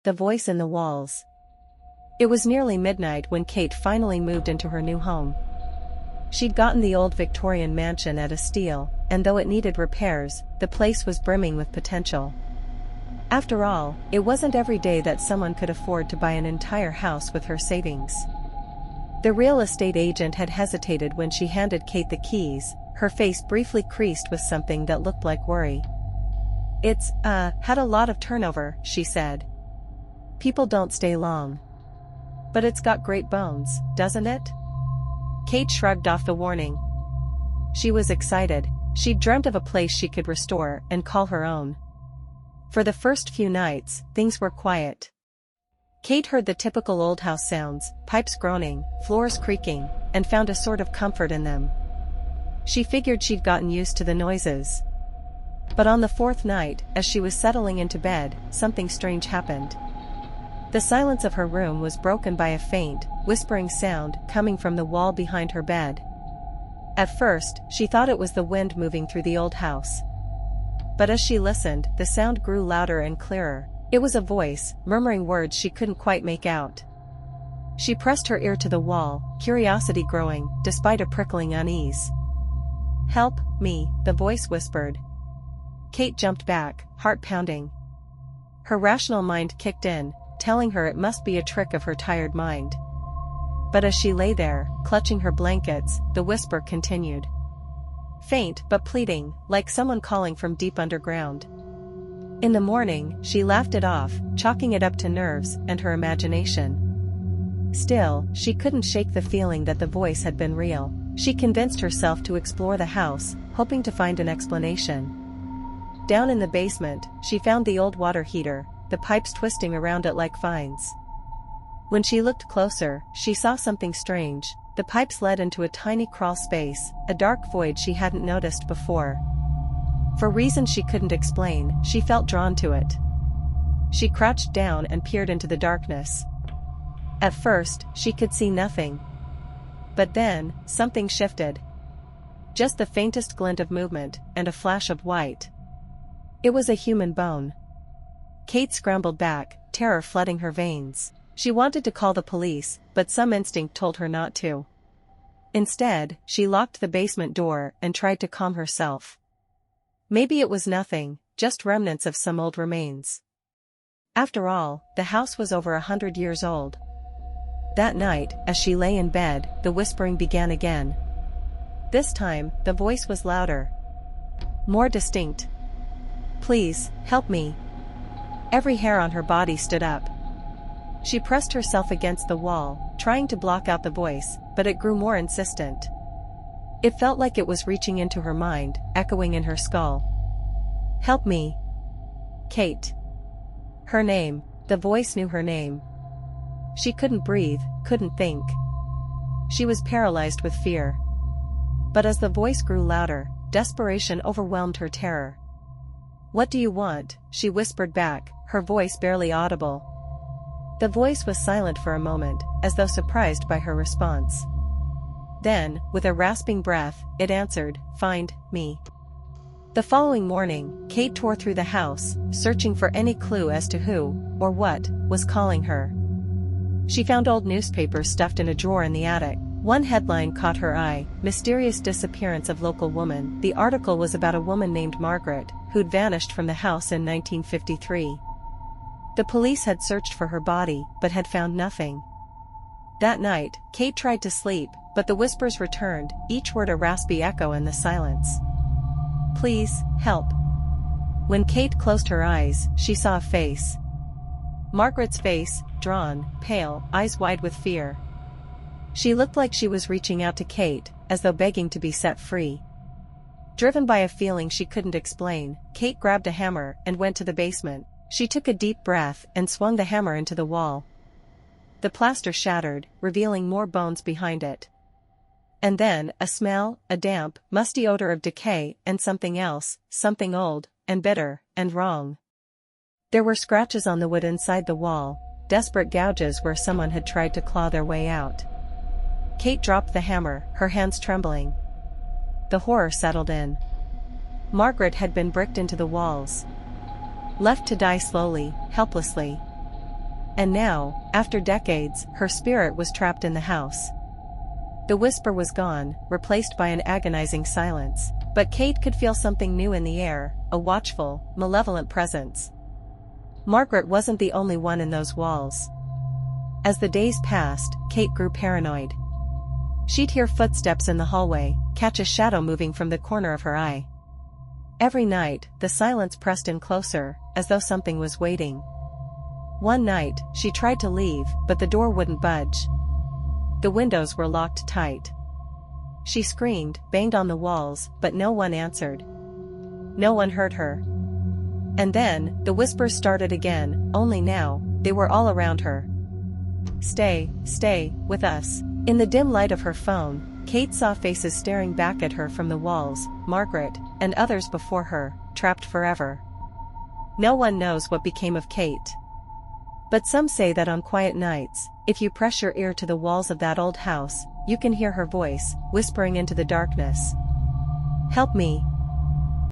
The voice in the walls. It was nearly midnight when Kate finally moved into her new home. She'd gotten the old Victorian mansion at a steal, and though it needed repairs, the place was brimming with potential. After all, it wasn't every day that someone could afford to buy an entire house with her savings. The real estate agent had hesitated when she handed Kate the keys, her face briefly creased with something that looked like worry. "It's, had a lot of turnover," she said. "People don't stay long." "But it's got great bones, doesn't it?" Kate shrugged off the warning. She was excited. She'd dreamt of a place she could restore and call her own. For the first few nights, things were quiet. Kate heard the typical old house sounds, pipes groaning, floors creaking, and found a sort of comfort in them. She figured she'd gotten used to the noises. But on the fourth night, as she was settling into bed, something strange happened. The silence of her room was broken by a faint, whispering sound coming from the wall behind her bed. At first, she thought it was the wind moving through the old house. But as she listened, the sound grew louder and clearer. It was a voice, murmuring words she couldn't quite make out. She pressed her ear to the wall, curiosity growing, despite a prickling unease. "Help me," the voice whispered. Kate jumped back, heart pounding. Her rational mind kicked in, telling her it must be a trick of her tired mind. But as she lay there, clutching her blankets, the whisper continued. Faint but pleading, like someone calling from deep underground. In the morning, she laughed it off, chalking it up to nerves and her imagination. Still, she couldn't shake the feeling that the voice had been real. She convinced herself to explore the house, hoping to find an explanation. Down in the basement, she found the old water heater, the pipes twisting around it like vines. When she looked closer, she saw something strange. The pipes led into a tiny crawl space, a dark void she hadn't noticed before. For reasons she couldn't explain, she felt drawn to it. She crouched down and peered into the darkness. At first, she could see nothing. But then, something shifted. Just the faintest glint of movement, and a flash of white. It was a human bone. Kate scrambled back, terror flooding her veins. She wanted to call the police, but some instinct told her not to. Instead, she locked the basement door and tried to calm herself. Maybe it was nothing, just remnants of some old remains. After all, the house was over 100 years old. That night, as she lay in bed, the whispering began again. This time, the voice was louder. More distinct. "Please, help me." Every hair on her body stood up. She pressed herself against the wall, trying to block out the voice, but it grew more insistent. It felt like it was reaching into her mind, echoing in her skull. "Help me. Kate." Her name. The voice knew her name. She couldn't breathe, couldn't think. She was paralyzed with fear. But as the voice grew louder, desperation overwhelmed her terror. "What do you want?" she whispered back, her voice barely audible. The voice was silent for a moment, as though surprised by her response. Then, with a rasping breath, it answered, "Find me." The following morning, Kate tore through the house, searching for any clue as to who, or what, was calling her. She found old newspapers stuffed in a drawer in the attic. One headline caught her eye, "Mysterious Disappearance of Local Woman." The article was about a woman named Margaret, who'd vanished from the house in 1953. The police had searched for her body, but had found nothing. That night, Kate tried to sleep, but the whispers returned, each word a raspy echo in the silence. "Please, help." When Kate closed her eyes, she saw a face. Margaret's face, drawn, pale, eyes wide with fear. She looked like she was reaching out to Kate, as though begging to be set free. Driven by a feeling she couldn't explain, Kate grabbed a hammer and went to the basement. She took a deep breath and swung the hammer into the wall. The plaster shattered, revealing more bones behind it. And then, a smell, a damp, musty odor of decay and something else, something old, and bitter, and wrong. There were scratches on the wood inside the wall, desperate gouges where someone had tried to claw their way out. Kate dropped the hammer, her hands trembling. The horror settled in. Margaret had been bricked into the walls. Left to die slowly, helplessly. And now, after decades, her spirit was trapped in the house. The whisper was gone, replaced by an agonizing silence, but Kate could feel something new in the air, a watchful, malevolent presence. Margaret wasn't the only one in those walls. As the days passed, Kate grew paranoid. She'd hear footsteps in the hallway, catch a shadow moving from the corner of her eye. Every night, the silence pressed in closer, as though something was waiting. One night, she tried to leave, but the door wouldn't budge. The windows were locked tight. She screamed, banged on the walls, but no one answered. No one heard her. And then, the whispers started again, only now, they were all around her. "Stay, stay, with us." In the dim light of her phone, Kate saw faces staring back at her from the walls, Margaret, and others before her, trapped forever. No one knows what became of Kate. But some say that on quiet nights, if you press your ear to the walls of that old house, you can hear her voice, whispering into the darkness. "Help me,